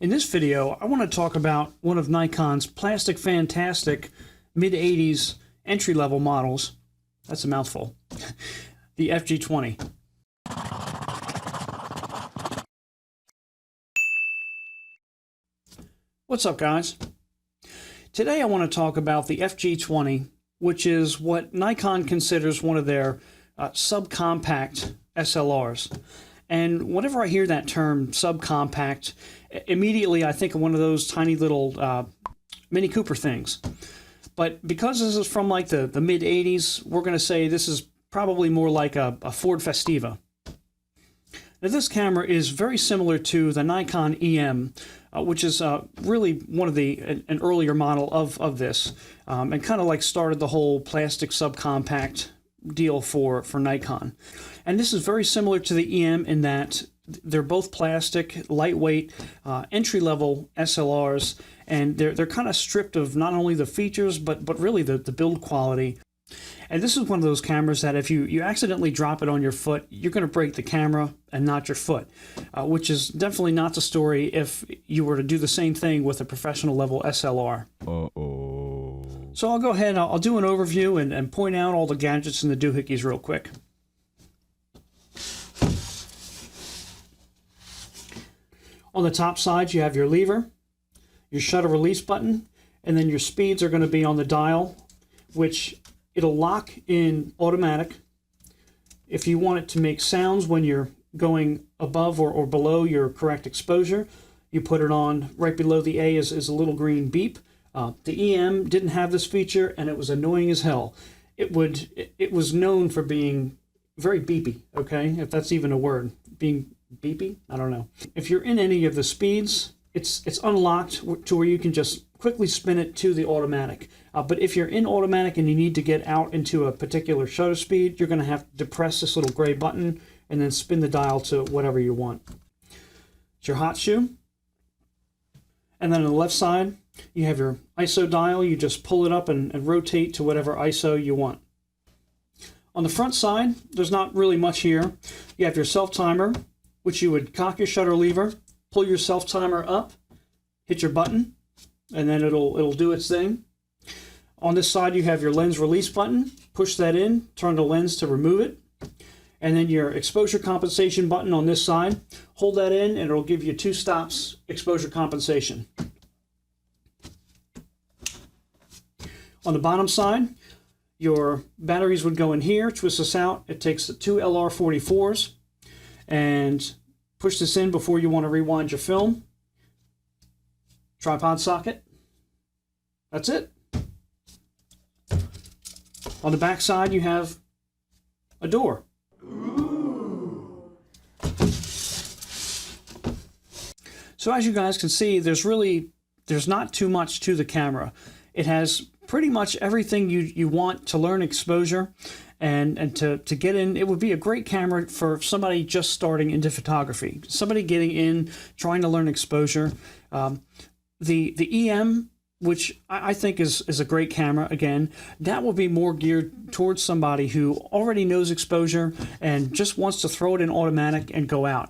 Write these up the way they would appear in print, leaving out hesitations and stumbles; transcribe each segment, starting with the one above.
In this video, I want to talk about one of Nikon's plastic fantastic mid-80s entry-level models. That's a mouthful. The FG-20. What's up, guys? Today I want to talk about the FG-20, which is what Nikon considers one of their subcompact SLRs. And whenever I hear that term, subcompact, immediately I think of one of those tiny little Mini Cooper things. But because this is from like the mid-80s, we're going to say this is probably more like a Ford Festiva. Now this camera is very similar to the Nikon EM, which is really one of an earlier model of this, and kind of like started the whole plastic subcompact deal for Nikon. And this is very similar to the EM in that they're both plastic, lightweight, entry-level SLRs, and they're kind of stripped of not only the features but really the build quality. And this is one of those cameras that if you accidentally drop it on your foot, you're going to break the camera and not your foot, which is definitely not the story if you were to do the same thing with a professional level SLR. So I'll go ahead, I'll do an overview and point out all the gadgets and the doohickeys real quick. On the top side, you have your lever, your shutter release button, and then your speeds are going to be on the dial, which it'll lock in automatic. If you want it to make sounds when you're going above or below your correct exposure, you put it on right below the A is a little green beep. The EM didn't have this feature, and it was annoying as hell. It was known for being very beepy, okay, if that's even a word. Being beepy? I don't know. If you're in any of the speeds, it's unlocked to where you can just quickly spin it to the automatic. But if you're in automatic and you need to get out into a particular shutter speed, you're going to have to depress this little gray button and then spin the dial to whatever you want. It's your hot shoe. And then on the left side, you have your ISO dial. You just pull it up and rotate to whatever ISO you want. On the front side, there's not really much here. You have your self-timer, which you would cock your shutter lever, pull your self-timer up, hit your button, and then it'll do its thing. On this side, you have your lens release button. Push that in, turn the lens to remove it. And then your exposure compensation button on this side. Hold that in, and it'll give you 2 stops exposure compensation. On the bottom side, your batteries would go in here. Twist this out. It takes the 2 LR44s. And push this in before you want to rewind your film. Tripod socket. That's it. On the back side, you have a door. Ooh. So as you guys can see, there's not too much to the camera. It has pretty much everything you want to learn exposure and to get in. It would be a great camera for somebody just starting into photography, somebody getting in, trying to learn exposure. The EM, which I think is a great camera, again, that will be more geared towards somebody who already knows exposure and just wants to throw it in automatic and go out.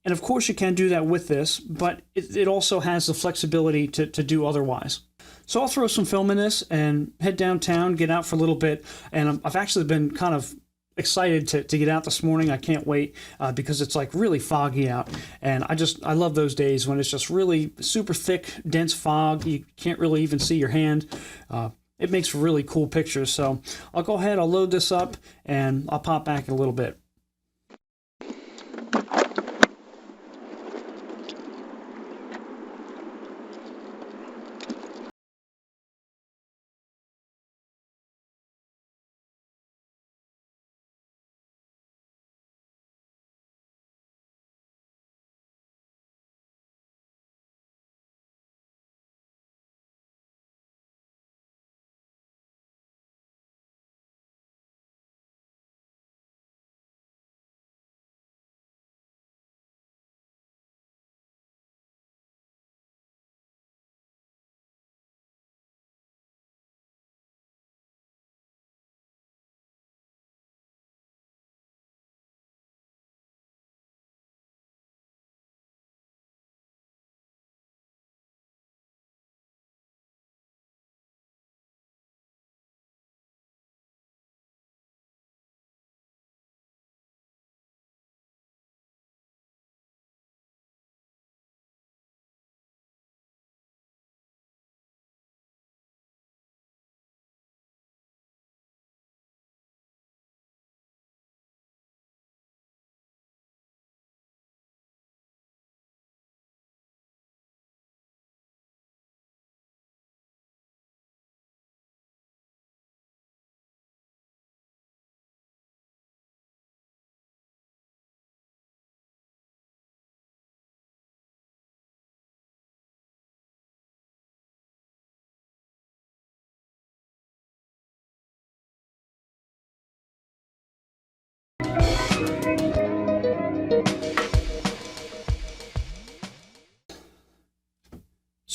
And of course you can do that with this, but it also has the flexibility to do otherwise. So I'll throw some film in this and head downtown, get out for a little bit, and I've actually been kind of excited to get out this morning. I can't wait because it's like really foggy out, and I love those days when it's just really super thick, dense fog. You can't really even see your hand. It makes really cool pictures. So I'll go ahead, I'll load this up, and I'll pop back in a little bit.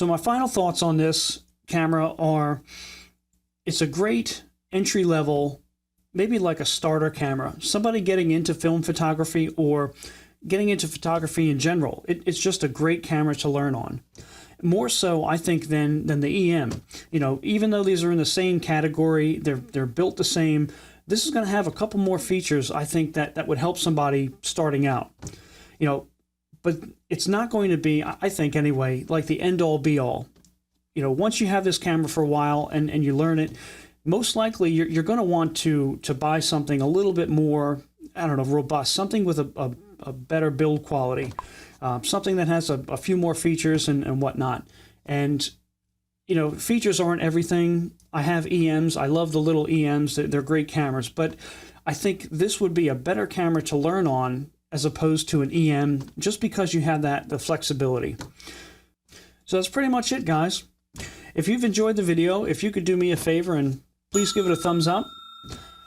So my final thoughts on this camera are, it's a great entry level, maybe like a starter camera. Somebody getting into film photography or getting into photography in general, it's just a great camera to learn on. More so, I think, than the EM. You know, even though these are in the same category, they're built the same, this is going to have a couple more features, I think, that would help somebody starting out. You know, but it's not going to be, I think anyway, like the end-all be-all. You know, once you have this camera for a while and you learn it, most likely you're going to want to buy something a little bit more, I don't know, robust, something with a better build quality, something that has a few more features and whatnot. And, you know, features aren't everything. I have EMs. I love the little EMs. They're great cameras. But I think this would be a better camera to learn on as opposed to an EM, just because you have the flexibility. So that's pretty much it, guys. If you've enjoyed the video, if you could do me a favor and please give it a thumbs up.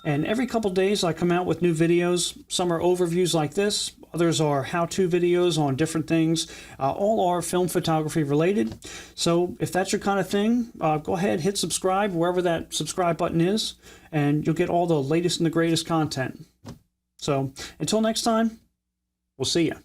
And every couple days I come out with new videos. Some are overviews like this. Others are how-to videos on different things. All are film photography related. So if that's your kind of thing, go ahead, hit subscribe wherever that subscribe button is, and you'll get all the latest and the greatest content. So until next time, we'll see you.